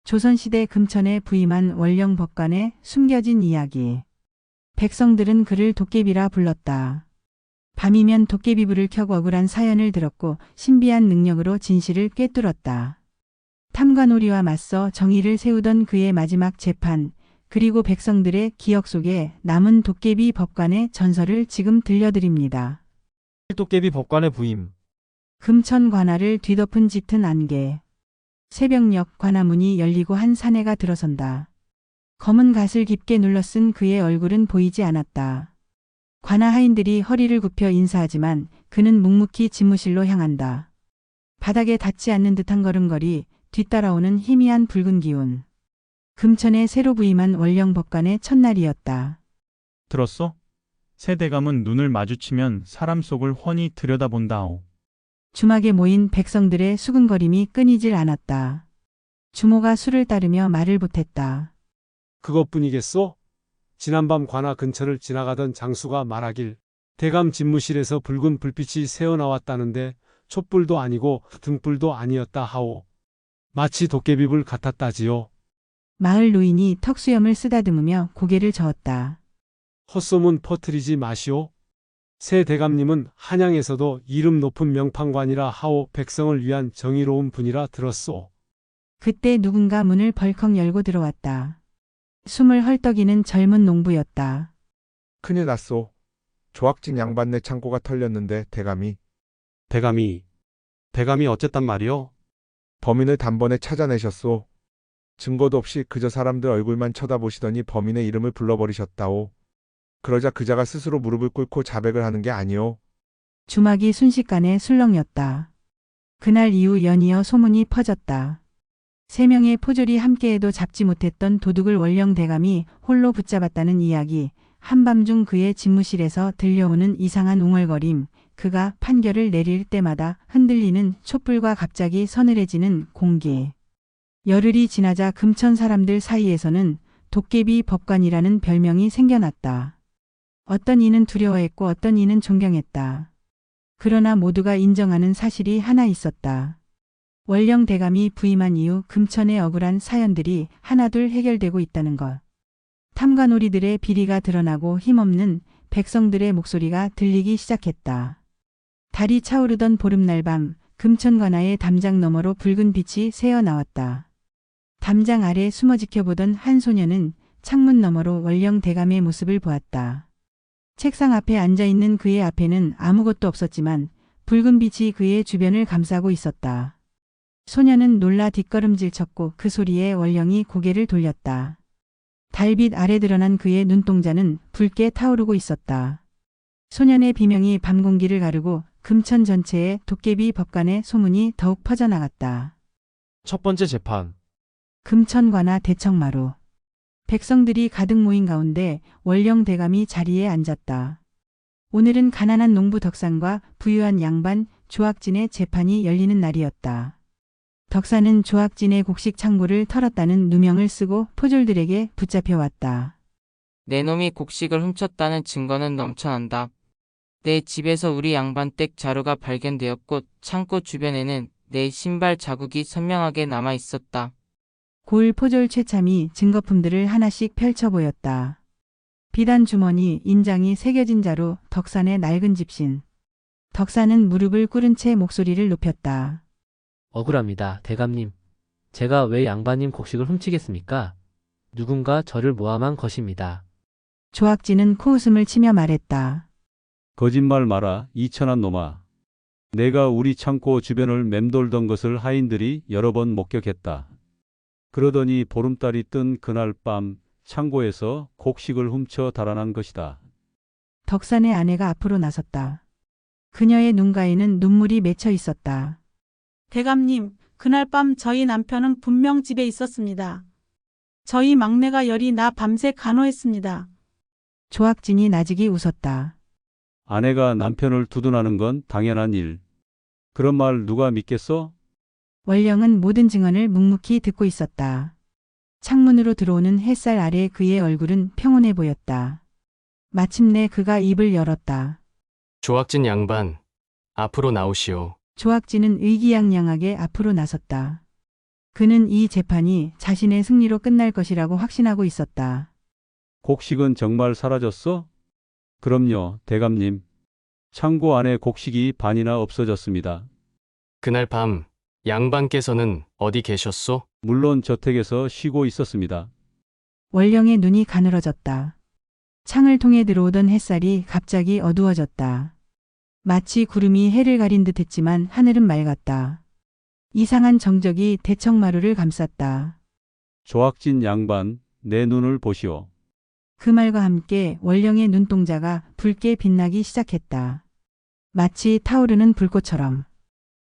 조선시대 금천에 부임한 원령 법관의 숨겨진 이야기. 백성들은 그를 도깨비라 불렀다. 밤이면 도깨비불을 켜고 억울한 사연을 들었고 신비한 능력으로 진실을 꿰뚫었다. 탐관오리와 맞서 정의를 세우던 그의 마지막 재판, 그리고 백성들의 기억 속에 남은 도깨비 법관의 전설을 지금 들려드립니다. 도깨비 법관의 부임. 금천 관아를 뒤덮은 짙은 안개. 새벽녘 관아문이 열리고 한 사내가 들어선다. 검은 갓을 깊게 눌러쓴 그의 얼굴은 보이지 않았다. 관아 하인들이 허리를 굽혀 인사하지만 그는 묵묵히 집무실로 향한다. 바닥에 닿지 않는 듯한 걸음걸이, 뒤따라오는 희미한 붉은 기운. 금천에 새로 부임한 원령 법관의 첫날이었다. 들었어? 새 대감은 눈을 마주치면 사람 속을 훤히 들여다본다오. 주막에 모인 백성들의 수근거림이 끊이질 않았다. 주모가 술을 따르며 말을 보탰다. 그것뿐이겠소? 지난밤 관아 근처를 지나가던 장수가 말하길 대감 집무실에서 붉은 불빛이 새어나왔다는데 촛불도 아니고 등불도 아니었다 하오. 마치 도깨비불 같았다지요. 마을 노인이 턱수염을 쓰다듬으며 고개를 저었다. 헛소문 퍼뜨리지 마시오. 새 대감님은 한양에서도 이름 높은 명판관이라 하오. 백성을 위한 정의로운 분이라 들었소. 그때 누군가 문을 벌컥 열고 들어왔다. 숨을 헐떡이는 젊은 농부였다. 큰일 났소. 조학진 양반네 창고가 털렸는데 대감이 어쨌단 말이오? 범인을 단번에 찾아내셨소. 증거도 없이 그저 사람들 얼굴만 쳐다보시더니 범인의 이름을 불러버리셨다오. 그러자 그자가 스스로 무릎을 꿇고 자백을 하는 게 아니오. 주막이 순식간에 술렁였다. 그날 이후 연이어 소문이 퍼졌다. 3명의 포졸이 함께해도 잡지 못했던 도둑을 원령 대감이 홀로 붙잡았다는 이야기, 한밤중 그의 집무실에서 들려오는 이상한 웅얼거림, 그가 판결을 내릴 때마다 흔들리는 촛불과 갑자기 서늘해지는 공기. 열흘이 지나자 금천 사람들 사이에서는 도깨비 법관이라는 별명이 생겨났다. 어떤 이는 두려워했고 어떤 이는 존경했다. 그러나 모두가 인정하는 사실이 하나 있었다. 원령 대감이 부임한 이후 금천의 억울한 사연들이 하나둘 해결되고 있다는 것. 탐관오리들의 비리가 드러나고 힘없는 백성들의 목소리가 들리기 시작했다. 달이 차오르던 보름날 밤, 금천 관아의 담장 너머로 붉은 빛이 새어 나왔다. 담장 아래 숨어 지켜보던 한 소녀는 창문 너머로 원령 대감의 모습을 보았다. 책상 앞에 앉아있는 그의 앞에는 아무것도 없었지만 붉은 빛이 그의 주변을 감싸고 있었다. 소녀는 놀라 뒷걸음질 쳤고 그 소리에 원령이 고개를 돌렸다. 달빛 아래 드러난 그의 눈동자는 붉게 타오르고 있었다. 소년의 비명이 밤 공기를 가르고 금천 전체에 도깨비 법관의 소문이 더욱 퍼져나갔다. 첫 번째 재판. 금천 관아 대청마루. 백성들이 가득 모인 가운데 원령 대감이 자리에 앉았다. 오늘은 가난한 농부 덕산과 부유한 양반 조학진의 재판이 열리는 날이었다. 덕산은 조학진의 곡식 창고를 털었다는 누명을 쓰고 포졸들에게 붙잡혀왔다. 내 놈이 곡식을 훔쳤다는 증거는 넘쳐난다. 내 집에서 우리 양반 댁 자루가 발견되었고 창고 주변에는 내 신발 자국이 선명하게 남아 있었다. 고을 포졸 최참이 증거품들을 하나씩 펼쳐 보였다. 비단 주머니, 인장이 새겨진 자루, 덕산의 낡은 집신. 덕산은 무릎을 꿇은 채 목소리를 높였다. 억울합니다, 대감님. 제가 왜 양반님 곡식을 훔치겠습니까? 누군가 저를 모함한 것입니다. 조학진은 코웃음을 치며 말했다. 거짓말 마라, 이천한 놈아. 내가 우리 창고 주변을 맴돌던 것을 하인들이 여러 번 목격했다. 그러더니 보름달이 뜬 그날 밤 창고에서 곡식을 훔쳐 달아난 것이다. 덕산의 아내가 앞으로 나섰다. 그녀의 눈가에는 눈물이 맺혀 있었다. 대감님, 그날 밤 저희 남편은 분명 집에 있었습니다. 저희 막내가 열이 나 밤새 간호했습니다. 조학진이 나직이 웃었다. 아내가 남편을 두둔하는 건 당연한 일. 그런 말 누가 믿겠어? 원령은 모든 증언을 묵묵히 듣고 있었다. 창문으로 들어오는 햇살 아래 그의 얼굴은 평온해 보였다. 마침내 그가 입을 열었다. 조학진 양반, 앞으로 나오시오. 조학진은 의기양양하게 앞으로 나섰다. 그는 이 재판이 자신의 승리로 끝날 것이라고 확신하고 있었다. 곡식은 정말 사라졌어? 그럼요, 대감님. 창고 안에 곡식이 반이나 없어졌습니다. 그날 밤 양반께서는 어디 계셨소? 물론 저택에서 쉬고 있었습니다. 원령의 눈이 가늘어졌다. 창을 통해 들어오던 햇살이 갑자기 어두워졌다. 마치 구름이 해를 가린 듯 했지만 하늘은 맑았다. 이상한 정적이 대청마루를 감쌌다. 조학진 양반, 내 눈을 보시오. 그 말과 함께 원령의 눈동자가 붉게 빛나기 시작했다. 마치 타오르는 불꽃처럼.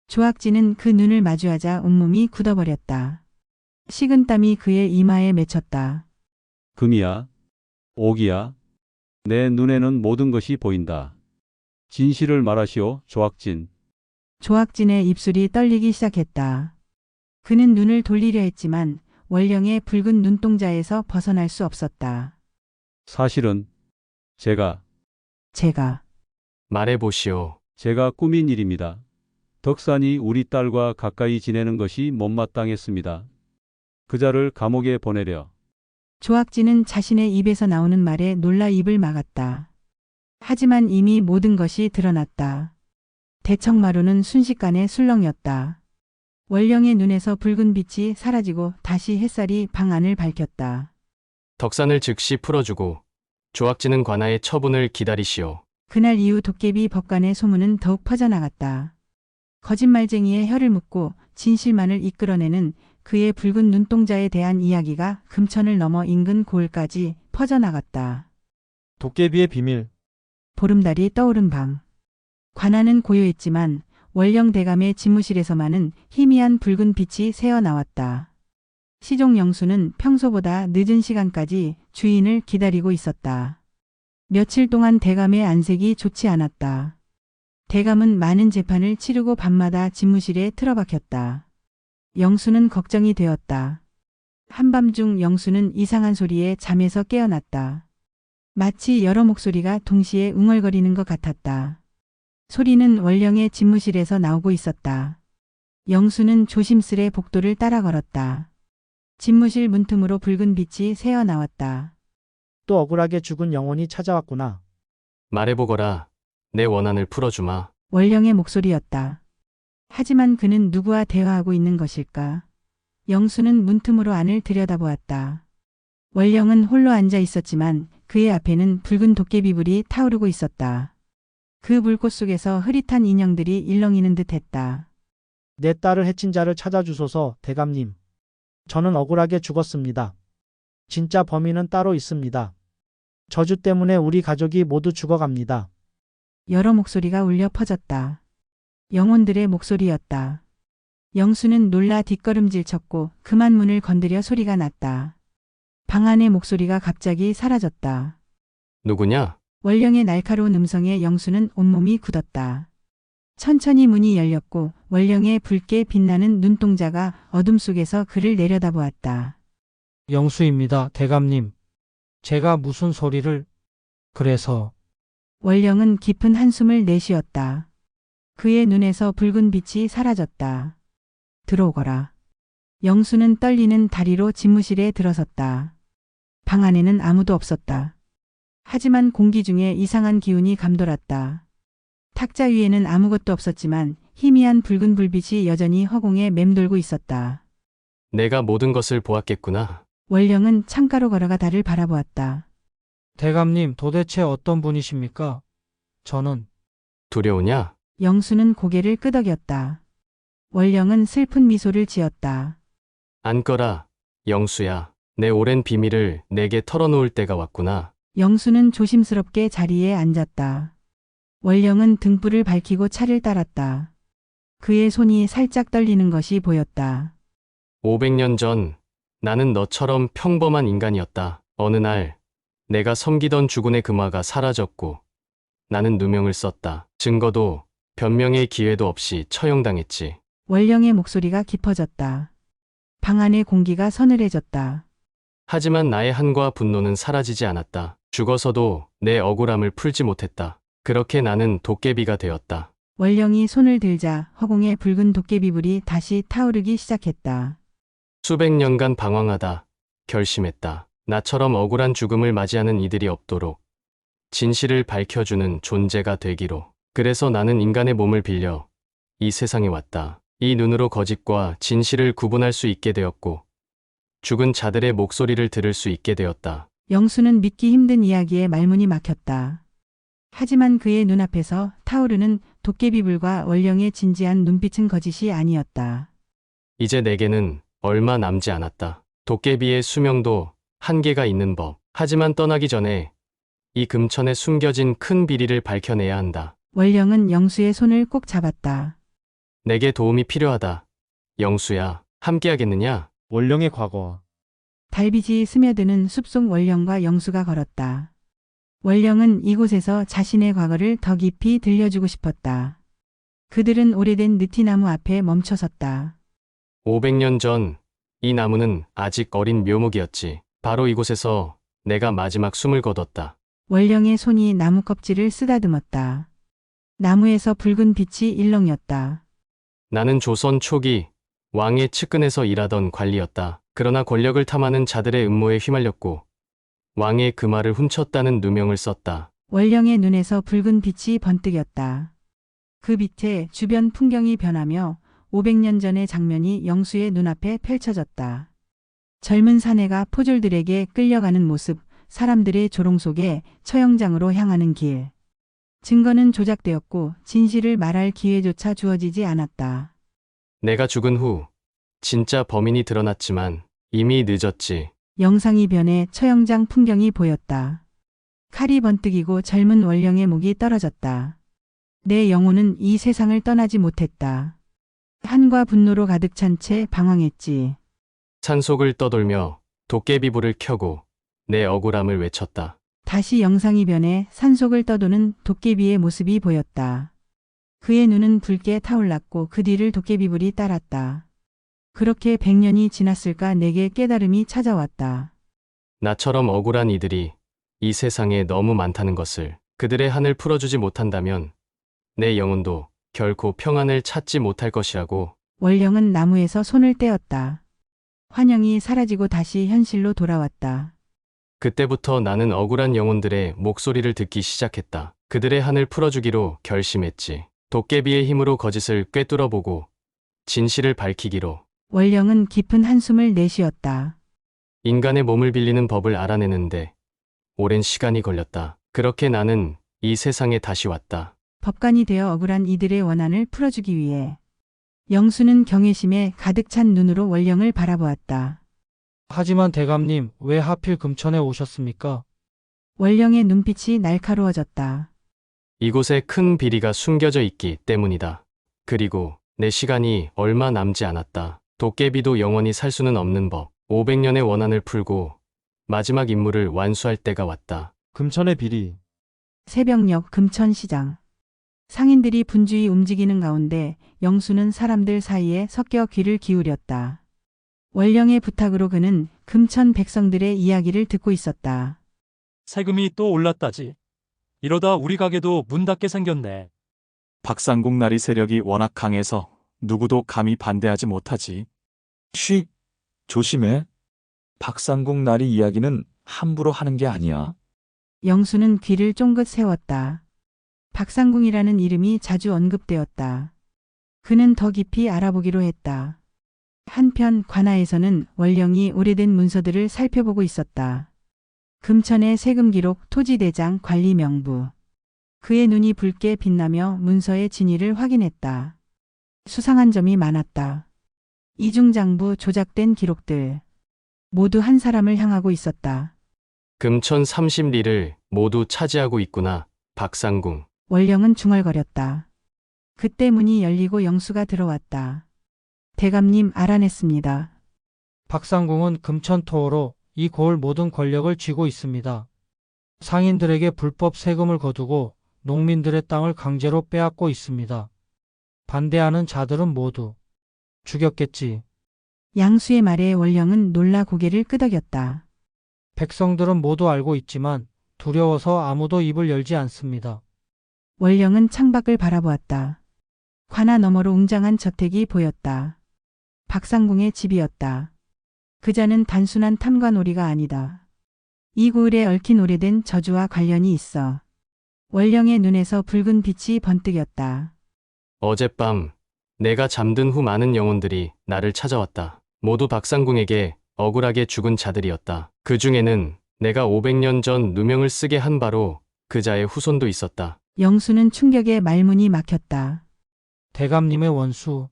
조학진은 그 눈을 마주하자 온몸이 굳어버렸다. 식은땀이 그의 이마에 맺혔다. 금이야, 옥이야. 내 눈에는 모든 것이 보인다. 진실을 말하시오, 조학진. 조학진의 입술이 떨리기 시작했다. 그는 눈을 돌리려 했지만 원령의 붉은 눈동자에서 벗어날 수 없었다. 사실은 제가 말해보시오. 제가 꾸민 일입니다. 덕산이 우리 딸과 가까이 지내는 것이 못마땅했습니다. 그자를 감옥에 보내려. 조학진은 자신의 입에서 나오는 말에 놀라 입을 막았다. 하지만 이미 모든 것이 드러났다. 대청마루는 순식간에 술렁였다. 원령의 눈에서 붉은 빛이 사라지고 다시 햇살이 방 안을 밝혔다. 덕산을 즉시 풀어주고 조학진은 관아의 처분을 기다리시오. 그날 이후 도깨비 법관의 소문은 더욱 퍼져나갔다. 거짓말쟁이의 혀를 묶고 진실만을 이끌어내는 그의 붉은 눈동자에 대한 이야기가 금천을 넘어 인근 고을까지 퍼져나갔다. 도깨비의 비밀. 보름달이 떠오른 밤. 관아는 고요했지만 원령 대감의 집무실에서만은 희미한 붉은 빛이 새어나왔다. 시종 영수는 평소보다 늦은 시간까지 주인을 기다리고 있었다. 며칠 동안 대감의 안색이 좋지 않았다. 대감은 많은 재판을 치르고 밤마다 집무실에 틀어박혔다. 영수는 걱정이 되었다. 한밤중 영수는 이상한 소리에 잠에서 깨어났다. 마치 여러 목소리가 동시에 웅얼거리는 것 같았다. 소리는 원령의 집무실에서 나오고 있었다. 영수는 조심스레 복도를 따라 걸었다. 집무실 문틈으로 붉은 빛이 새어나왔다. 또 억울하게 죽은 영혼이 찾아왔구나. 말해보거라. 내 원한을 풀어주마. 원령의 목소리였다. 하지만 그는 누구와 대화하고 있는 것일까? 영수는 문틈으로 안을 들여다보았다. 원령은 홀로 앉아 있었지만 그의 앞에는 붉은 도깨비불이 타오르고 있었다. 그 불꽃 속에서 흐릿한 인형들이 일렁이는 듯 했다. 내 딸을 해친 자를 찾아주소서, 대감님. 저는 억울하게 죽었습니다. 진짜 범인은 따로 있습니다. 저주 때문에 우리 가족이 모두 죽어갑니다. 여러 목소리가 울려 퍼졌다. 영혼들의 목소리였다. 영수는 놀라 뒷걸음질 쳤고 그만 문을 건드려 소리가 났다. 방 안의 목소리가 갑자기 사라졌다. 누구냐? 원령의 날카로운 음성에 영수는 온몸이 굳었다. 천천히 문이 열렸고 원령의 붉게 빛나는 눈동자가 어둠 속에서 그를 내려다보았다. 영수입니다, 대감님. 제가 무슨 소리를... 그래서... 원령은 깊은 한숨을 내쉬었다. 그의 눈에서 붉은 빛이 사라졌다. 들어오거라. 영수는 떨리는 다리로 집무실에 들어섰다. 방 안에는 아무도 없었다. 하지만 공기 중에 이상한 기운이 감돌았다. 탁자 위에는 아무것도 없었지만 희미한 붉은 불빛이 여전히 허공에 맴돌고 있었다. 내가 모든 것을 보았겠구나. 원령은 창가로 걸어가 달을 바라보았다. 대감님, 도대체 어떤 분이십니까? 저는... 두려우냐? 영수는 고개를 끄덕였다. 원령은 슬픈 미소를 지었다. 앉거라, 영수야. 내 오랜 비밀을 내게 털어놓을 때가 왔구나. 영수는 조심스럽게 자리에 앉았다. 원령은 등불을 밝히고 차를 따랐다. 그의 손이 살짝 떨리는 것이 보였다. 500년 전 나는 너처럼 평범한 인간이었다. 어느 날 내가 섬기던 주군의 금화가 사라졌고 나는 누명을 썼다. 증거도 변명의 기회도 없이 처형당했지. 원령의 목소리가 깊어졌다. 방 안의 공기가 서늘해졌다. 하지만 나의 한과 분노는 사라지지 않았다. 죽어서도 내 억울함을 풀지 못했다. 그렇게 나는 도깨비가 되었다. 원령이 손을 들자 허공에 붉은 도깨비불이 다시 타오르기 시작했다. 수백 년간 방황하다 결심했다. 나처럼 억울한 죽음을 맞이하는 이들이 없도록 진실을 밝혀주는 존재가 되기로. 그래서 나는 인간의 몸을 빌려 이 세상에 왔다. 이 눈으로 거짓과 진실을 구분할 수 있게 되었고 죽은 자들의 목소리를 들을 수 있게 되었다. 영수는 믿기 힘든 이야기에 말문이 막혔다. 하지만 그의 눈앞에서 타오르는 도깨비불과 원령의 진지한 눈빛은 거짓이 아니었다. 이제 내게는 얼마 남지 않았다. 도깨비의 수명도 한계가 있는 법. 하지만 떠나기 전에 이 금천에 숨겨진 큰 비리를 밝혀내야 한다. 원령은 영수의 손을 꼭 잡았다. 내게 도움이 필요하다. 영수야, 함께하겠느냐? 원령의 과거. 달빛이 스며드는 숲속 원령과 영수가 걸었다. 원령은 이곳에서 자신의 과거를 더 깊이 들려주고 싶었다. 그들은 오래된 느티나무 앞에 멈춰섰다. 500년 전 이 나무는 아직 어린 묘목이었지. 바로 이곳에서 내가 마지막 숨을 거뒀다. 원령의 손이 나무 껍질을 쓰다듬었다. 나무에서 붉은 빛이 일렁였다. 나는 조선 초기 왕의 측근에서 일하던 관리였다. 그러나 권력을 탐하는 자들의 음모에 휘말렸고 왕의 금화를 훔쳤다는 누명을 썼다. 원령의 눈에서 붉은 빛이 번뜩였다. 그 빛에 주변 풍경이 변하며 500년 전의 장면이 영수의 눈앞에 펼쳐졌다. 젊은 사내가 포졸들에게 끌려가는 모습, 사람들의 조롱 속에 처형장으로 향하는 길. 증거는 조작되었고 진실을 말할 기회조차 주어지지 않았다. 내가 죽은 후 진짜 범인이 드러났지만 이미 늦었지. 영상이 변해 처형장 풍경이 보였다. 칼이 번뜩이고 젊은 원령의 목이 떨어졌다. 내 영혼은 이 세상을 떠나지 못했다. 한과 분노로 가득 찬 채 방황했지. 산속을 떠돌며 도깨비불을 켜고 내 억울함을 외쳤다. 다시 영상이 변해 산속을 떠도는 도깨비의 모습이 보였다. 그의 눈은 붉게 타올랐고 그 뒤를 도깨비불이 따랐다. 그렇게 100년이 지났을까 내게 깨달음이 찾아왔다. 나처럼 억울한 이들이 이 세상에 너무 많다는 것을. 그들의 한을 풀어주지 못한다면 내 영혼도 결코 평안을 찾지 못할 것이라고. 원령은 나무에서 손을 떼었다. 환영이 사라지고 다시 현실로 돌아왔다. 그때부터 나는 억울한 영혼들의 목소리를 듣기 시작했다. 그들의 한을 풀어주기로 결심했지. 도깨비의 힘으로 거짓을 꿰뚫어보고 진실을 밝히기로. 원령은 깊은 한숨을 내쉬었다. 인간의 몸을 빌리는 법을 알아내는데 오랜 시간이 걸렸다. 그렇게 나는 이 세상에 다시 왔다. 법관이 되어 억울한 이들의 원한을 풀어주기 위해. 영수는 경외심에 가득 찬 눈으로 원령을 바라보았다. 하지만 대감님, 왜 하필 금천에 오셨습니까? 원령의 눈빛이 날카로워졌다. 이곳에 큰 비리가 숨겨져 있기 때문이다. 그리고 내 시간이 얼마 남지 않았다. 도깨비도 영원히 살 수는 없는 법. 500년의 원한을 풀고 마지막 임무를 완수할 때가 왔다. 금천의 비리. 새벽녘 금천시장. 상인들이 분주히 움직이는 가운데 영수는 사람들 사이에 섞여 귀를 기울였다. 원령의 부탁으로 그는 금천 백성들의 이야기를 듣고 있었다. 세금이 또 올랐다지. 이러다 우리 가게도 문 닫게 생겼네. 박상궁 나리 세력이 워낙 강해서 누구도 감히 반대하지 못하지. 쉬, 조심해. 박상궁 나리 이야기는 함부로 하는 게 아니야. 영수는 귀를 쫑긋 세웠다. 박상궁이라는 이름이 자주 언급되었다. 그는 더 깊이 알아보기로 했다. 한편 관아에서는 원령이 오래된 문서들을 살펴보고 있었다. 금천의 세금 기록, 토지 대장, 관리 명부. 그의 눈이 붉게 빛나며 문서의 진위를 확인했다. 수상한 점이 많았다. 이중장부, 조작된 기록들. 모두 한 사람을 향하고 있었다. 금천 30리를 모두 차지하고 있구나. 박상궁. 원령은 중얼거렸다. 그때 문이 열리고 영수가 들어왔다. 대감님, 알아냈습니다. 박상궁은 금천토호로 이 고을 모든 권력을 쥐고 있습니다. 상인들에게 불법 세금을 거두고 농민들의 땅을 강제로 빼앗고 있습니다. 반대하는 자들은 모두 죽였겠지. 양수의 말에 원령은 놀라 고개를 끄덕였다. 백성들은 모두 알고 있지만 두려워서 아무도 입을 열지 않습니다. 원령은 창밖을 바라보았다. 관아 너머로 웅장한 저택이 보였다. 박상궁의 집이었다. 그자는 단순한 탐관오리가 아니다. 이 고을에 얽힌 오래된 저주와 관련이 있어. 원령의 눈에서 붉은 빛이 번뜩였다. 어젯밤 내가 잠든 후 많은 영혼들이 나를 찾아왔다. 모두 박상궁에게 억울하게 죽은 자들이었다. 그 중에는 내가 500년 전 누명을 쓰게 한 바로 그자의 후손도 있었다. 영수는 충격에 말문이 막혔다. 대감님의 원수.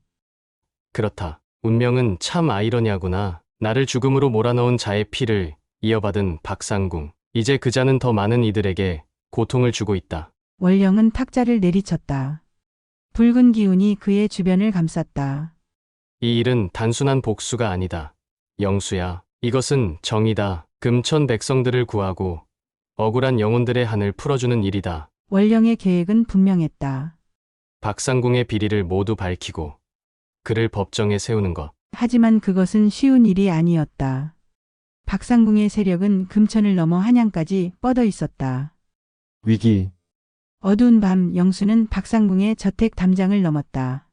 그렇다. 운명은 참 아이러니하구나. 나를 죽음으로 몰아넣은 자의 피를 이어받은 박상궁. 이제 그자는 더 많은 이들에게 고통을 주고 있다. 원령은 탁자를 내리쳤다. 붉은 기운이 그의 주변을 감쌌다. 이 일은 단순한 복수가 아니다. 영수야, 이것은 정의다. 금천 백성들을 구하고 억울한 영혼들의 한을 풀어주는 일이다. 원령의 계획은 분명했다. 박상궁의 비리를 모두 밝히고 그를 법정에 세우는 것. 하지만 그것은 쉬운 일이 아니었다. 박상궁의 세력은 금천을 넘어 한양까지 뻗어 있었다. 위기. 어두운 밤 영수는 박상궁의 저택 담장을 넘었다.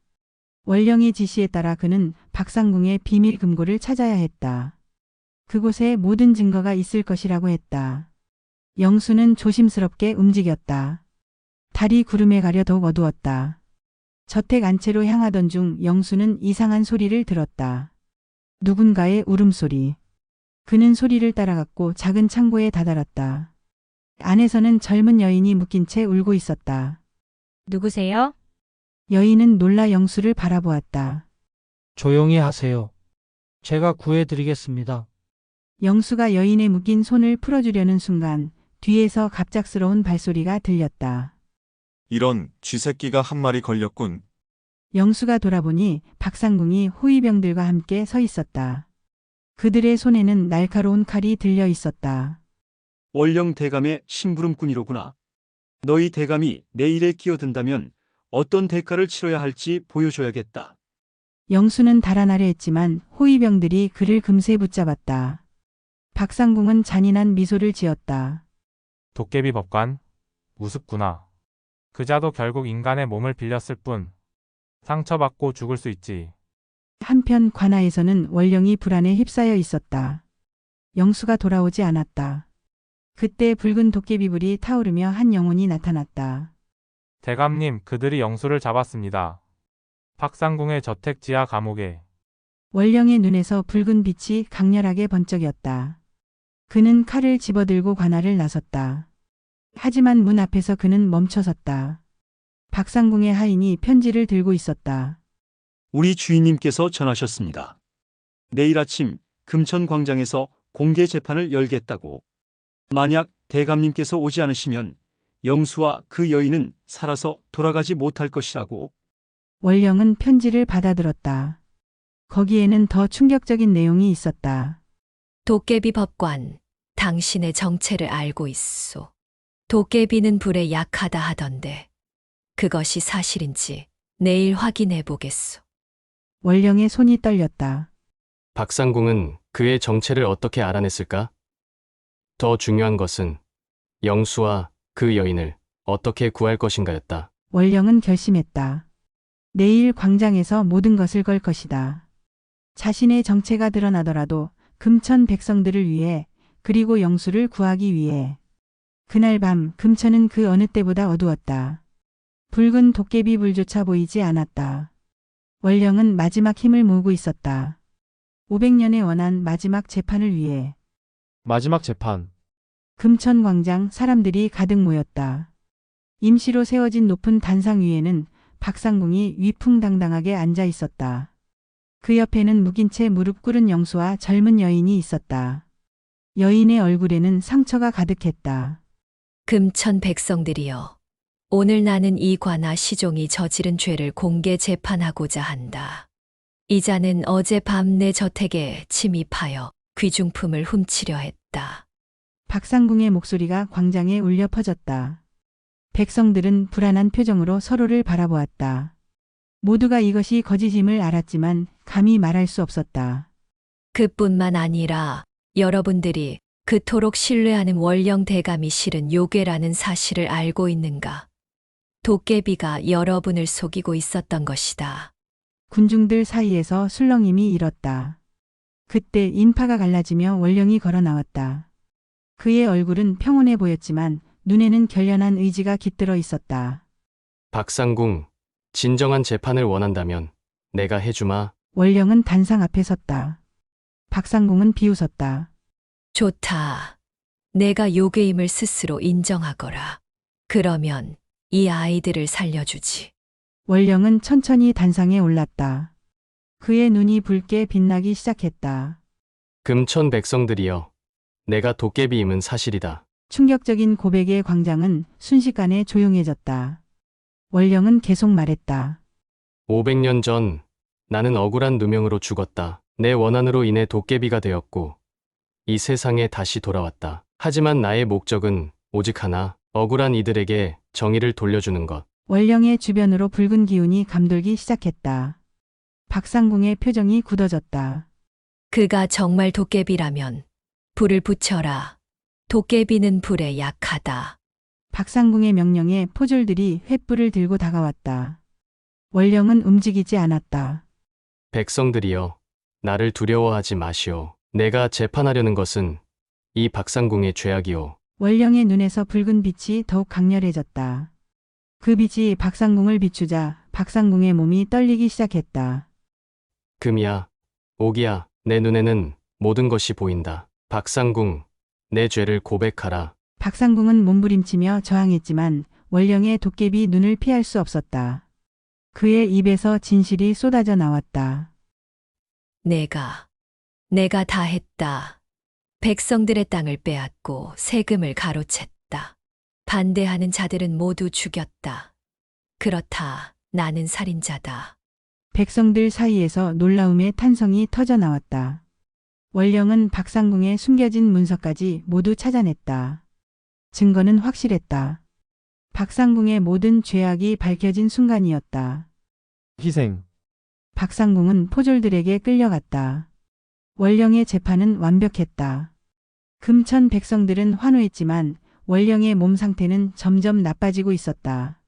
원령의 지시에 따라 그는 박상궁의 비밀 금고를 찾아야 했다. 그곳에 모든 증거가 있을 것이라고 했다. 영수는 조심스럽게 움직였다. 달이 구름에 가려 더욱 어두웠다. 저택 안채로 향하던 중 영수는 이상한 소리를 들었다. 누군가의 울음소리. 그는 소리를 따라갔고 작은 창고에 다다랐다. 안에서는 젊은 여인이 묶인 채 울고 있었다. 누구세요? 여인은 놀라 영수를 바라보았다. 조용히 하세요. 제가 구해드리겠습니다. 영수가 여인의 묶인 손을 풀어주려는 순간 뒤에서 갑작스러운 발소리가 들렸다. 이런 쥐새끼가 한 마리 걸렸군. 영수가 돌아보니 박상궁이 호위병들과 함께 서 있었다. 그들의 손에는 날카로운 칼이 들려 있었다. 원령 대감의 심부름꾼이로구나. 너희 대감이 내 일에 끼어든다면 어떤 대가를 치러야 할지 보여줘야겠다. 영수는 달아나려 했지만 호위병들이 그를 금세 붙잡았다. 박상궁은 잔인한 미소를 지었다. 도깨비 법관? 우습구나. 그자도 결국 인간의 몸을 빌렸을 뿐 상처받고 죽을 수 있지. 한편 관아에서는 원령이 불안에 휩싸여 있었다. 영수가 돌아오지 않았다. 그때 붉은 도깨비불이 타오르며 한 영혼이 나타났다. 대감님, 그들이 영수를 잡았습니다. 박상궁의 저택 지하 감옥에. 원령의 눈에서 붉은 빛이 강렬하게 번쩍였다. 그는 칼을 집어들고 관아를 나섰다. 하지만 문 앞에서 그는 멈춰섰다. 박상궁의 하인이 편지를 들고 있었다. 우리 주인님께서 전하셨습니다. 내일 아침 금천광장에서 공개 재판을 열겠다고. 만약 대감님께서 오지 않으시면 영수와 그 여인은 살아서 돌아가지 못할 것이라고. 원령은 편지를 받아들었다. 거기에는 더 충격적인 내용이 있었다. 도깨비 법관, 당신의 정체를 알고 있소. 도깨비는 불에 약하다 하던데 그것이 사실인지 내일 확인해 보겠소. 원령의 손이 떨렸다. 박상궁은 그의 정체를 어떻게 알아냈을까? 더 중요한 것은 영수와 그 여인을 어떻게 구할 것인가였다. 원령은 결심했다. 내일 광장에서 모든 것을 걸 것이다. 자신의 정체가 드러나더라도 금천 백성들을 위해 그리고 영수를 구하기 위해. 그날 밤 금천은 그 어느 때보다 어두웠다. 붉은 도깨비 불조차 보이지 않았다. 원령은 마지막 힘을 모으고 있었다. 500년에 원한 마지막 재판을 위해. 마지막 재판. 금천광장 사람들이 가득 모였다. 임시로 세워진 높은 단상 위에는 박상궁이 위풍당당하게 앉아 있었다. 그 옆에는 묵인 채 무릎 꿇은 영수와 젊은 여인이 있었다. 여인의 얼굴에는 상처가 가득했다. 금천 백성들이여, 오늘 나는 이 관아 시종이 저지른 죄를 공개 재판하고자 한다. 이 자는 어젯밤 내 저택에 침입하여 귀중품을 훔치려 했다. 박상궁의 목소리가 광장에 울려 퍼졌다. 백성들은 불안한 표정으로 서로를 바라보았다. 모두가 이것이 거짓임을 알았지만 감히 말할 수 없었다. 그뿐만 아니라 여러분들이 그토록 신뢰하는 원령 대감이 실은 요괴라는 사실을 알고 있는가? 도깨비가 여러분을 속이고 있었던 것이다. 군중들 사이에서 술렁임이 일었다. 그때 인파가 갈라지며 원령이 걸어 나왔다. 그의 얼굴은 평온해 보였지만 눈에는 결연한 의지가 깃들어 있었다. 박상궁, 진정한 재판을 원한다면 내가 해주마. 원령은 단상 앞에 섰다. 박상궁은 비웃었다. 좋다. 내가 요괴임을 스스로 인정하거라. 그러면 이 아이들을 살려주지. 원령은 천천히 단상에 올랐다. 그의 눈이 붉게 빛나기 시작했다. 금천 백성들이여, 내가 도깨비임은 사실이다. 충격적인 고백의 광장은 순식간에 조용해졌다. 원령은 계속 말했다. 500년 전 나는 억울한 누명으로 죽었다. 내 원한으로 인해 도깨비가 되었고 이 세상에 다시 돌아왔다. 하지만 나의 목적은 오직 하나, 억울한 이들에게 정의를 돌려주는 것. 원령의 주변으로 붉은 기운이 감돌기 시작했다. 박상궁의 표정이 굳어졌다. 그가 정말 도깨비라면 불을 붙여라. 도깨비는 불에 약하다. 박상궁의 명령에 포졸들이 횃불을 들고 다가왔다. 원령은 움직이지 않았다. 백성들이여, 나를 두려워하지 마시오. 내가 재판하려는 것은 이 박상궁의 죄악이오. 원령의 눈에서 붉은 빛이 더욱 강렬해졌다. 그 빛이 박상궁을 비추자 박상궁의 몸이 떨리기 시작했다. 금이야, 옥이야, 내 눈에는 모든 것이 보인다. 박상궁, 내 죄를 고백하라. 박상궁은 몸부림치며 저항했지만 원령의 도깨비 눈을 피할 수 없었다. 그의 입에서 진실이 쏟아져 나왔다. 내가 다 했다. 백성들의 땅을 빼앗고 세금을 가로챘다. 반대하는 자들은 모두 죽였다. 그렇다. 나는 살인자다. 백성들 사이에서 놀라움의 탄성이 터져 나왔다. 원령은 박상궁의 숨겨진 문서까지 모두 찾아냈다. 증거는 확실했다. 박상궁의 모든 죄악이 밝혀진 순간이었다. 희생. 박상궁은 포졸들에게 끌려갔다. 원령의 재판은 완벽했다. 금천 백성들은 환호했지만 원령의 몸 상태는 점점 나빠지고 있었다.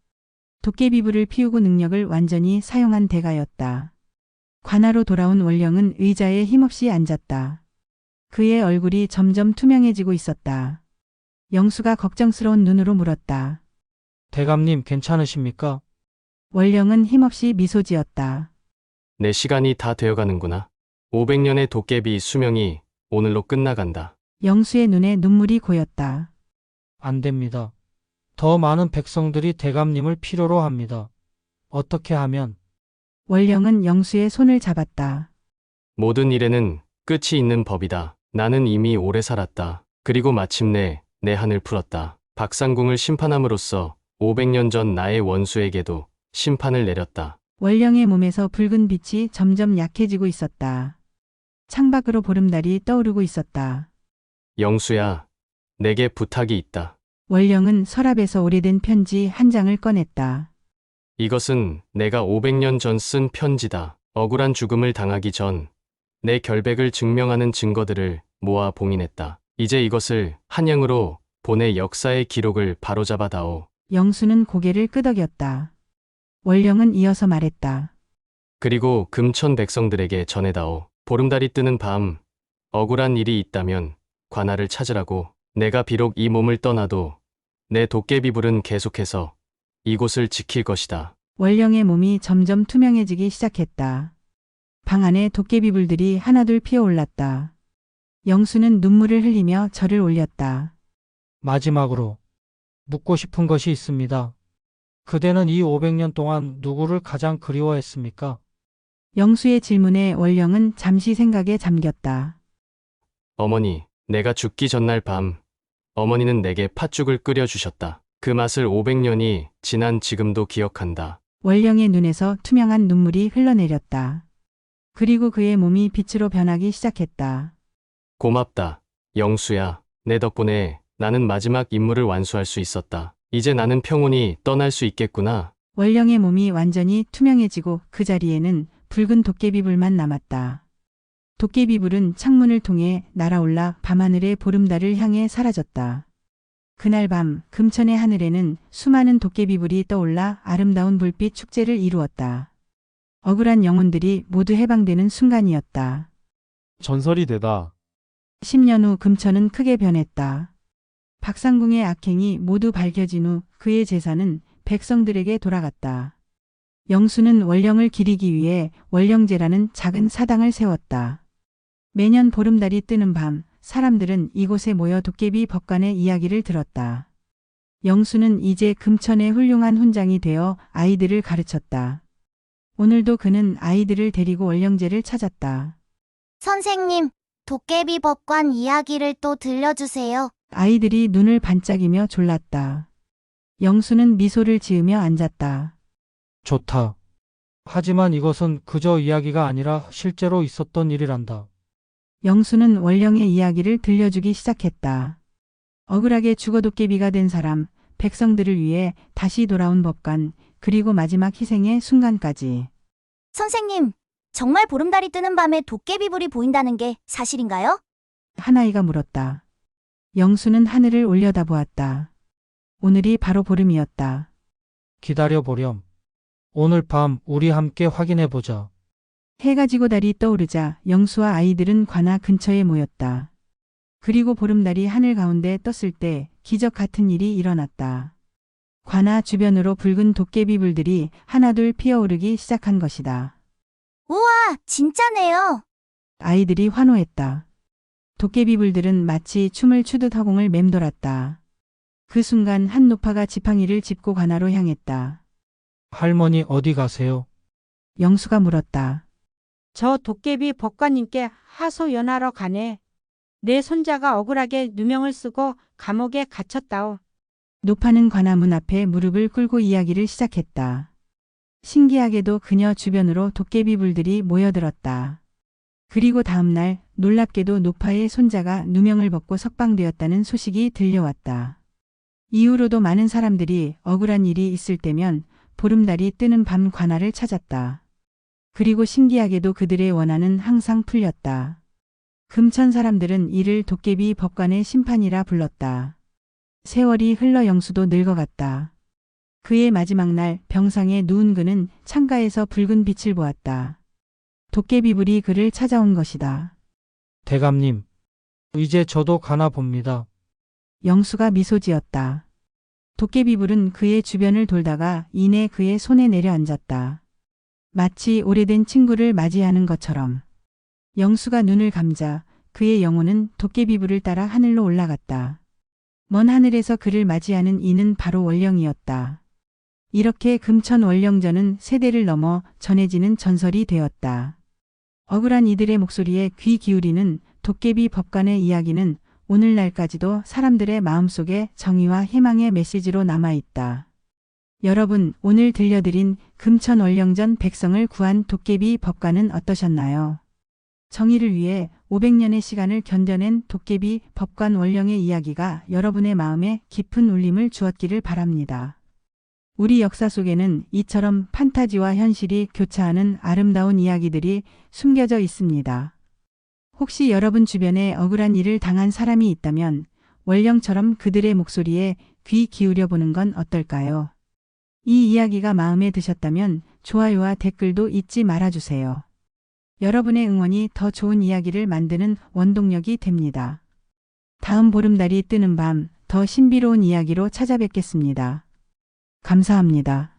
도깨비불을 피우고 능력을 완전히 사용한 대가였다. 관하로 돌아온 원령은 의자에 힘없이 앉았다. 그의 얼굴이 점점 투명해지고 있었다. 영수가 걱정스러운 눈으로 물었다. 대감님 괜찮으십니까? 원령은 힘없이 미소 지었다. 내 시간이 다 되어가는구나. 500년의 도깨비 수명이 오늘로 끝나간다. 영수의 눈에 눈물이 고였다. 안 됩니다. 더 많은 백성들이 대감님을 필요로 합니다. 어떻게 하면? 원령은 영수의 손을 잡았다. 모든 일에는 끝이 있는 법이다. 나는 이미 오래 살았다. 그리고 마침내 내 한을 풀었다. 박상궁을 심판함으로써 500년 전 나의 원수에게도 심판을 내렸다. 원령의 몸에서 붉은 빛이 점점 약해지고 있었다. 창밖으로 보름달이 떠오르고 있었다. 영수야, 내게 부탁이 있다. 원령은 서랍에서 오래된 편지 한 장을 꺼냈다. 이것은 내가 500년 전 쓴 편지다. 억울한 죽음을 당하기 전 내 결백을 증명하는 증거들을 모아 봉인했다. 이제 이것을 한양으로 보내 역사의 기록을 바로잡아다오. 영수는 고개를 끄덕였다. 원령은 이어서 말했다. 그리고 금천 백성들에게 전해다오. 보름달이 뜨는 밤, 억울한 일이 있다면 관할을 찾으라고. 내가 비록 이 몸을 떠나도 내 도깨비불은 계속해서 이곳을 지킬 것이다. 원령의 몸이 점점 투명해지기 시작했다. 방 안에 도깨비불들이 하나둘 피어올랐다. 영수는 눈물을 흘리며 절을 올렸다. 마지막으로 묻고 싶은 것이 있습니다. 그대는 이 500년 동안 누구를 가장 그리워했습니까? 영수의 질문에 원령은 잠시 생각에 잠겼다. 어머니, 내가 죽기 전날 밤, 어머니는 내게 팥죽을 끓여주셨다. 그 맛을 500년이 지난 지금도 기억한다. 원령의 눈에서 투명한 눈물이 흘러내렸다. 그리고 그의 몸이 빛으로 변하기 시작했다. 고맙다, 영수야. 내 덕분에 나는 마지막 임무를 완수할 수 있었다. 이제 나는 평온히 떠날 수 있겠구나. 원령의 몸이 완전히 투명해지고 그 자리에는 붉은 도깨비불만 남았다. 도깨비불은 창문을 통해 날아올라 밤하늘의 보름달을 향해 사라졌다. 그날 밤 금천의 하늘에는 수많은 도깨비불이 떠올라 아름다운 불빛 축제를 이루었다. 억울한 영혼들이 모두 해방되는 순간이었다. 전설이 되다. 10년 후 금천은 크게 변했다. 박상궁의 악행이 모두 밝혀진 후 그의 재산은 백성들에게 돌아갔다. 영수는 원령을 기리기 위해 원령제라는 작은 사당을 세웠다. 매년 보름달이 뜨는 밤 사람들은 이곳에 모여 도깨비 법관의 이야기를 들었다. 영수는 이제 금천의 훌륭한 훈장이 되어 아이들을 가르쳤다. 오늘도 그는 아이들을 데리고 원령제를 찾았다. 선생님, 도깨비 법관 이야기를 또 들려주세요. 아이들이 눈을 반짝이며 졸랐다. 영수는 미소를 지으며 앉았다. 좋다. 하지만 이것은 그저 이야기가 아니라 실제로 있었던 일이란다. 영수는 원령의 이야기를 들려주기 시작했다. 억울하게 죽어 도깨비가 된 사람, 백성들을 위해 다시 돌아온 법관, 그리고 마지막 희생의 순간까지. 선생님, 정말 보름달이 뜨는 밤에 도깨비불이 보인다는 게 사실인가요? 한 아이가 물었다. 영수는 하늘을 올려다보았다. 오늘이 바로 보름이었다. 기다려보렴. 오늘 밤 우리 함께 확인해보자. 해가 지고 달이 떠오르자 영수와 아이들은 관아 근처에 모였다. 그리고 보름달이 하늘 가운데 떴을 때 기적 같은 일이 일어났다. 관아 주변으로 붉은 도깨비불들이 하나둘 피어오르기 시작한 것이다. 우와, 진짜네요. 아이들이 환호했다. 도깨비불들은 마치 춤을 추듯 허공을 맴돌았다. 그 순간 한 노파가 지팡이를 짚고 관아로 향했다. 할머니 어디 가세요? 영수가 물었다. 저 도깨비 법관님께 하소연하러 가네. 내 손자가 억울하게 누명을 쓰고 감옥에 갇혔다오. 노파는 관아 문 앞에 무릎을 꿇고 이야기를 시작했다. 신기하게도 그녀 주변으로 도깨비불들이 모여들었다. 그리고 다음 날 놀랍게도 노파의 손자가 누명을 벗고 석방되었다는 소식이 들려왔다. 이후로도 많은 사람들이 억울한 일이 있을 때면 보름달이 뜨는 밤 관아를 찾았다. 그리고 신기하게도 그들의 원한은 항상 풀렸다. 금천 사람들은 이를 도깨비 법관의 심판이라 불렀다. 세월이 흘러 영수도 늙어갔다. 그의 마지막 날 병상에 누운 그는 창가에서 붉은 빛을 보았다. 도깨비불이 그를 찾아온 것이다. 대감님, 이제 저도 가나 봅니다. 영수가 미소 지었다. 도깨비불은 그의 주변을 돌다가 이내 그의 손에 내려앉았다. 마치 오래된 친구를 맞이하는 것처럼. 영수가 눈을 감자 그의 영혼은 도깨비불을 따라 하늘로 올라갔다. 먼 하늘에서 그를 맞이하는 이는 바로 원령이었다. 이렇게 금천 원령전은 세대를 넘어 전해지는 전설이 되었다. 억울한 이들의 목소리에 귀 기울이는 도깨비 법관의 이야기는 오늘날까지도 사람들의 마음속에 정의와 희망의 메시지로 남아있다. 여러분, 오늘 들려드린 금천 원령전 백성을 구한 도깨비 법관은 어떠셨나요? 정의를 위해 500년의 시간을 견뎌낸 도깨비 법관 원령의 이야기가 여러분의 마음에 깊은 울림을 주었기를 바랍니다. 우리 역사 속에는 이처럼 판타지와 현실이 교차하는 아름다운 이야기들이 숨겨져 있습니다. 혹시 여러분 주변에 억울한 일을 당한 사람이 있다면 원령처럼 그들의 목소리에 귀 기울여 보는 건 어떨까요? 이 이야기가 마음에 드셨다면 좋아요와 댓글도 잊지 말아주세요. 여러분의 응원이 더 좋은 이야기를 만드는 원동력이 됩니다. 다음 보름달이 뜨는 밤 더 신비로운 이야기로 찾아뵙겠습니다. 감사합니다.